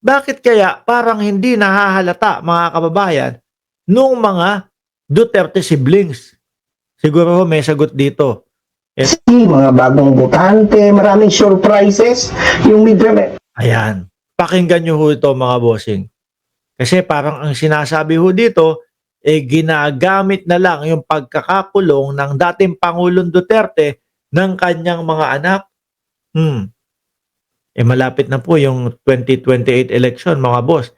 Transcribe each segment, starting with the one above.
Bakit kaya parang hindi nahahalata, mga kababayan, nung mga Duterte siblings? Siguro ho may sagot dito. Mga bagong botante, maraming surprises, yung midterm. Ayan, pakinggan nyo ho ito mga bossing. Kasi parang ang sinasabi ho dito, ginagamit na lang yung pagkakakulong ng dating Pangulong Duterte ng kanyang mga anak. Malapit na po yung 2028 election mga boss.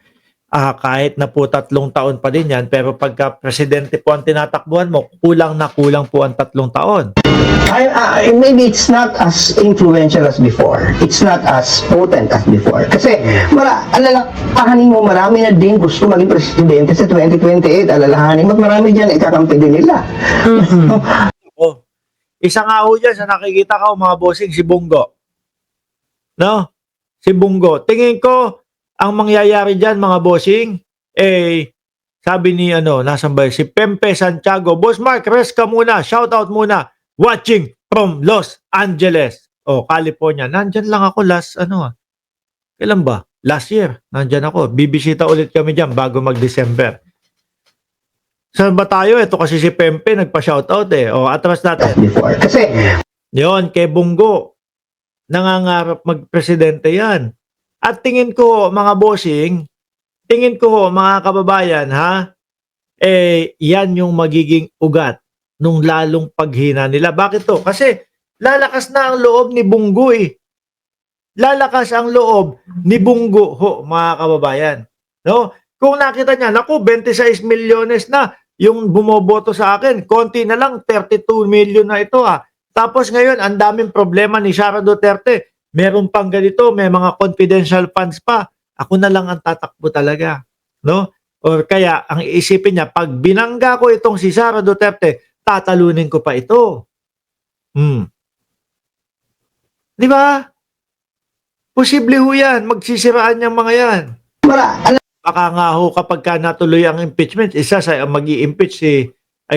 Kahit na po 3 taon pa din yan, pero pagka presidente po ang tinatakbuhan mo, kulang na kulang po ang 3 taon. Maybe it's not as influential as before. It's not as potent as before. Kasi, alalahanin mo, marami na din gusto maging presidente sa 2028. Alalahanin mo, marami dyan, ikakampi din nila. Oh, isa nga ho dyan sa nakikita ko mga bossing, si Bungo. No? Si Bungo. Tingin ko, ang mangyayari dyan mga bossing, sabi ni nasan ba, si Pempe Santiago, Boss Mark, rest ka muna, shout out muna, watching from Los Angeles. California. Nandyan lang ako kailan ba? Last year, nandyan ako. Bibisita ulit kami dyan bago mag-December. Saan ba tayo? Ito kasi si Pempe, nagpa-shoutout atras natin. Before. Kasi, yon kay Bungo. Nangangarap magpresidente yan. At tingin ko, mga bossing, mga kababayan, yan yung magiging ugat nung lalong paghina nila. Bakit to? Kasi lalakas na ang loob ni Bungo Lalakas ang loob ni Bungo mga kababayan. No? Kung nakita niya, 26 milyones na yung bumoboto sa akin. Konti na lang, 32 million na ito Tapos ngayon, ang daming problema ni Sara Duterte. Meron pang ganito, may mga confidential funds pa. Ako na lang ang tatakbo talaga. No? Or kaya, ang iisipin niya, pag binangga ko itong si Sara Duterte, tatalunin ko pa ito. Di ba? Posible ho yan. Magsisiraan niyang mga yan. Baka nga ho kapag ka natuloy ang impeachment, isa sa mag-i-impeach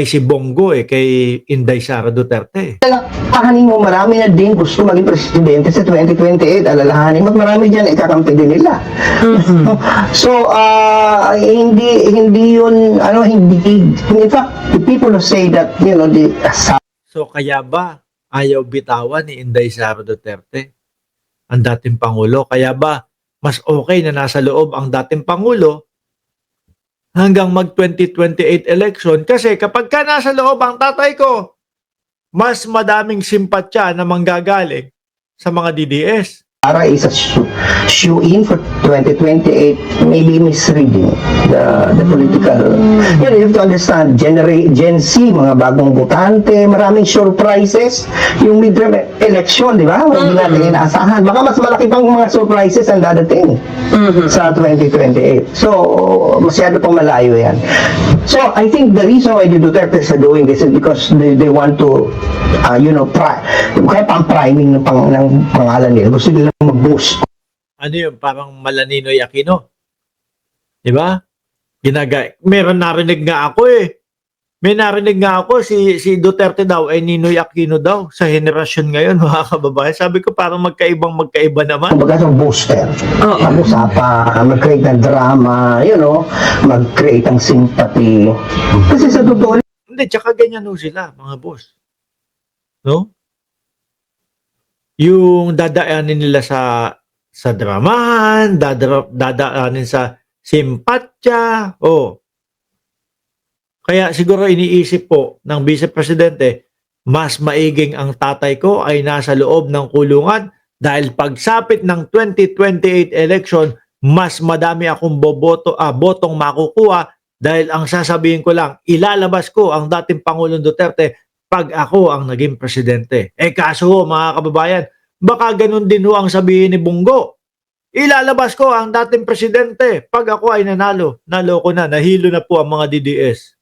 si Bongo kay Inday Sara Duterte. alalahanin mo, marami na din gusto maging presidente sa 2028. Alalahanin mo, marami dyan, ikakampi din nila. So, hindi yun, in fact, the people who say that, So, kaya ba ayaw bitawan ni Inday Sara Duterte, ang dating Pangulo? Kaya ba mas okay na nasa loob ang dating Pangulo hanggang mag-2028 election? Kasi kapag ka nasa loob ang tatay ko, mas madaming simpatya na manggagaling sa mga DDS. Sara is a shoe-in for 2028, maybe misreading the political. You have to understand, Gen Z, mga bagong botante, maraming surprises. Yung midterm election, di ba? Hindi natin inaasahan. Baka mas malaki pang mga surprises ang dadating sa 2028. So, masyado pang malayo yan. So, I think the reason why the Dutertes are doing this is because they want to, kaya pang-priming ng pangalan nila. Gusto nila mag-boost. Ano yun? Parang Malaninoy Aquino. Di ba? Meron narinig nga ako May narinig nga ako si Duterte daw ay Ninoy Aquino daw sa henerasyon ngayon, mga kababayan. Sabi ko parang magkaiba naman. Kumbaga sa booster. Mag-usapan, mag-create ng drama, mag-create ng sympathy. Kasi sa totoo, hindi, tsaka ganyan sila, mga boss. No? Yung dadaanin nila sa dramahan, dadaanin sa simpatya, Kaya siguro iniisip po ng Vice Presidente, mas maiging ang tatay ko ay nasa loob ng kulungan dahil pagsapit ng 2028 election, mas madami akong botong makukuha dahil ang sasabihin ko lang, ilalabas ko ang dating Pangulong Duterte pag ako ang naging presidente. Kaso mga kababayan, baka ganun din ang sabihin ni Bungo. Ilalabas ko ang dating presidente pag ako ay nanalo. Naloko na, nahilo na po ang mga DDS.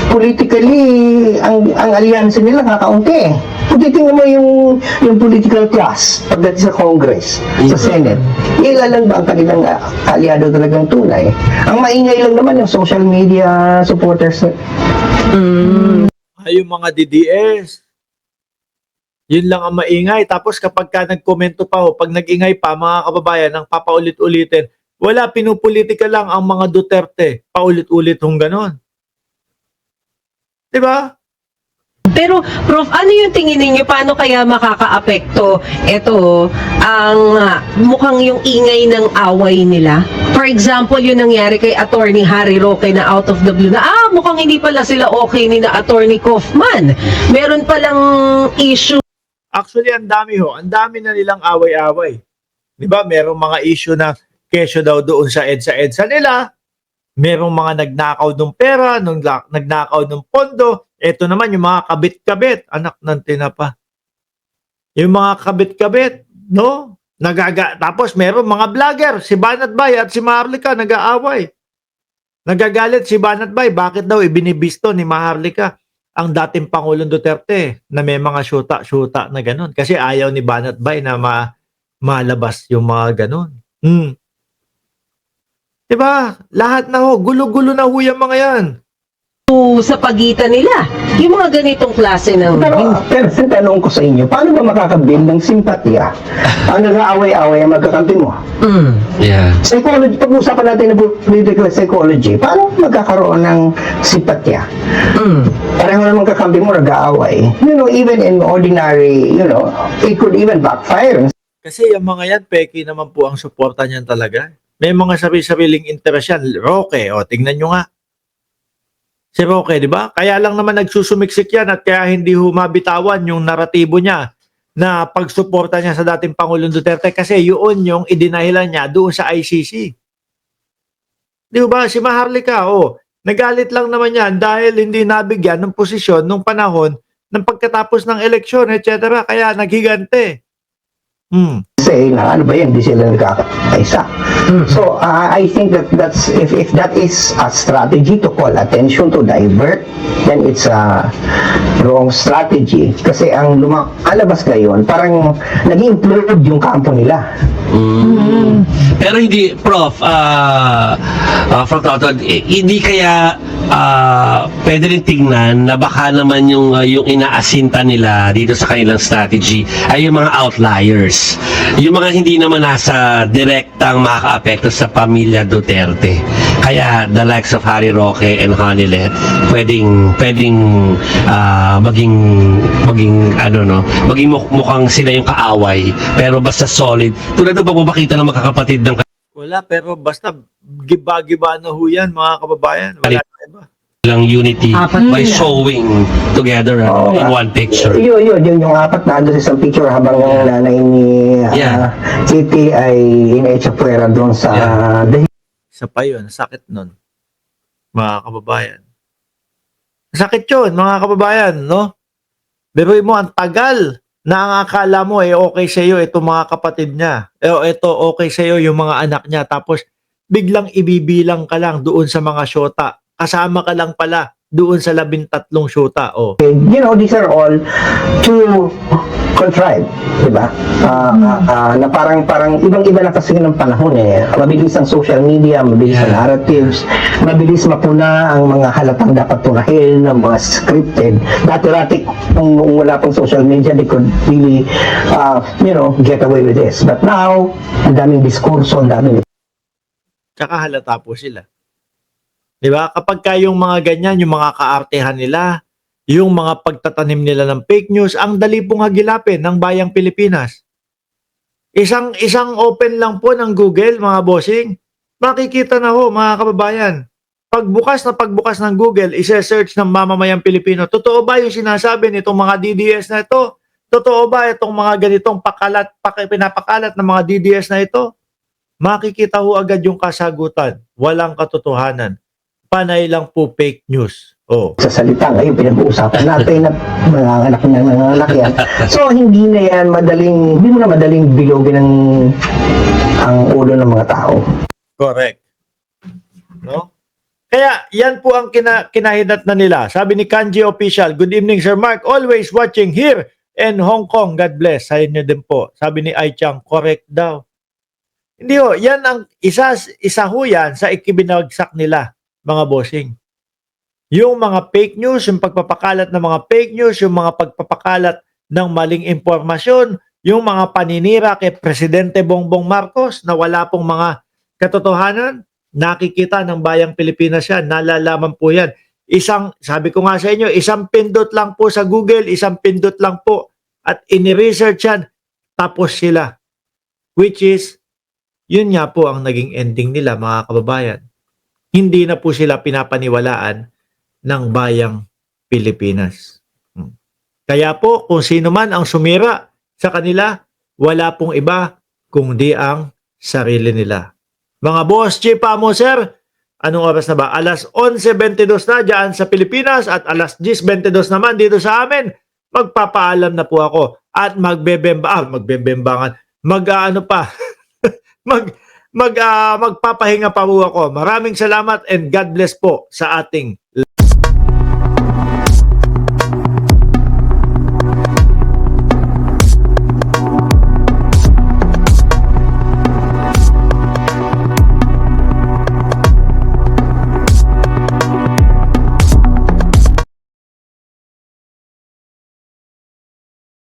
Politically, ang alyansa nila kakaunti. Kung titingnan mo yung political class pagdating sa Congress, sa Senate, ilan lang ba ang kanilang aliado talagang tunay? Ang maingay lang naman yung social media supporters. Yung mga DDS, yun lang ang maingay. Tapos kapag ka nagkomento pa pag nag-ingay pa, mga kababayan, ang papaulit-ulitin, Wala, pinupolitika lang ang mga Duterte. Paulit-ulit hong ganon. Diba? Pero Prof, ano yung tingin ninyo paano kaya makakaapekto ito ang mukhang yung ingay ng away nila? For example, yung nangyari kay Attorney Harry Roque na out of the blue na mukhang hindi pala sila okay ni na Attorney Kaufman. Meron palang issue. Actually, ang dami na nilang away-away. 'Di ba? Merong mga issue na kesyo daw doon sa EDSA nila. Merong mga nagnakaw ng pera, nagnakaw ng pondo. Ito naman yung mga kabit-kabit, anak ng tinapa. Yung mga kabit-kabit, no? Tapos merong mga vlogger, si Banat Bay at si Maharlika nag-aaway. Nagagalit si Banat Bay, bakit daw ibinibisto ni Maharlika ang dating Pangulong Duterte na may mga syuta-syuta na ganun. Kasi ayaw ni Banat Bay na malabas yung mga ganun. Diba? Lahat na gulo-gulo na yung mga yan. Sa pagitan nila. Yung mga ganitong klase ng... Pero tanong ko sa inyo, paano ba makakabuild ng simpatya ang nag-aaway-away ang magkakampi mo? Yeah. Psychology, pag-usapan natin ng political psychology, paano magkakaroon ng simpatya? Pareho naman kakampi mo nag-aaway. Even in ordinary, it could even backfire. Kasi yung mga yan, peki naman po ang suporta niyan talaga. May mga sarili-sariling interest yan. Roque, tingnan nyo nga. Si Roque, di ba? Kaya lang naman nagsusumiksik yan at kaya hindi humabitawan yung naratibo niya na pagsuporta niya sa dating Pangulong Duterte kasi yun yung idinahilan niya doon sa ICC. Di ba? Si Maharlika, nagalit lang naman yan dahil hindi nabigyan ng posisyon nung panahon ng pagkatapos ng eleksyon, etc. Kaya naghigante. Say na ano ba yan, di sila nagkakaisa. So I think that's if that is a strategy to call attention, to divert, then it's a wrong strategy. Kasi ang lumalabas ngayon, parang nag-implode yung kampo nila. Pero hindi, Prof, Prof. Toton, hindi kaya pwede rin tingnan na baka naman yung inaasinta nila dito sa kanilang strategy ay yung mga outliers. Yung mga hindi naman nasa direktang makaka-apekto sa pamilya Duterte. Kaya the likes of Harry Roque and Hanilet pwedeng maging mukhang sila yung kaaway pero basta solid. Tulad ng pagpapakita ng magkakapatid ng Wala, pero basta giba-giba na ho yan, mga kababayan. Wala na iba. lang unity by showing together in one picture. Yun, yung apat na ando sa isang picture habang yung nanay ni Kitty ay ina-echapuera doon sa Isa pa yun, sakit nun. Mga kababayan. Sakit yun, mga kababayan, no? Biruin mo, ang tagal na ang akala mo okay sa iyo itong mga kapatid niya. Ito okay sa iyo yung mga anak niya. Tapos biglang ibibilang ka lang doon sa mga syota. Kasama ka lang pala doon sa 13 syota. these are all too contrived, diba? Na parang ibang-iba na kasi ng panahon Mabilis ang social media, mabilis ang narratives, mabilis mapuna ang mga halatang dapat tunahin, ng mga scripted. Dati-dati, kung wala pang social media, they could really, get away with this. But now, ang daming diskurso, ang daming... Tsaka halata po sila. Diba? Kapag yung mga ganyan, yung mga kaartehan nila, yung mga pagtatanim nila ng fake news, ang dali pong hagilapin ng bayang Pilipinas. Isang open lang po ng Google, mga bossing, makikita na ho, mga kababayan. Pagbukas ng Google, isa-search ng mamamayang Pilipino, totoo ba yung sinasabi nitong mga DDS na ito? Totoo ba itong mga ganitong pinapakalat ng mga DDS na ito? Makikita ho agad yung kasagutan. Walang katotohanan. Panay lang po fake news. Sa salita ngayon, pinag-uusapan natin na mga anak yan. So, hindi mo na madaling bilogin ang ulo ng mga tao. Correct. No? Kaya, yan po ang kinahinat na nila. Sabi ni Kanji Official, good evening, Sir Mark. Always watching here in Hong Kong. God bless. Sa inyo din po. Sabi ni Ai Chang, correct daw. Hindi ho, yan ang isa ho yan sa ikibinagsak nila, mga bossing. Yung mga fake news, yung pagpapakalat ng mga fake news, yung mga pagpapakalat ng maling impormasyon, yung mga paninira kay Presidente Bongbong Marcos na wala pong mga katotohanan, nakikita ng bayang Pilipinas yan, nalalaman po yan. Sabi ko nga sa inyo, isang pindot lang po sa Google, isang pindot lang po at ini-research yan, tapos sila. Which is, yun nga po ang naging ending nila mga kababayan. Hindi na po sila pinapaniwalaan ng bayang Pilipinas. Kaya po, kung sino man ang sumira sa kanila, wala pong iba kundi ang sarili nila. Mga boss, Chief Amo, sir, anong oras na ba? Alas 11:22 na dyan sa Pilipinas at alas 10:22 naman dito sa amin. Magpapaalam na po ako at magbebembangan. Magpapahinga pa po ako. Maraming salamat and God bless po sa ating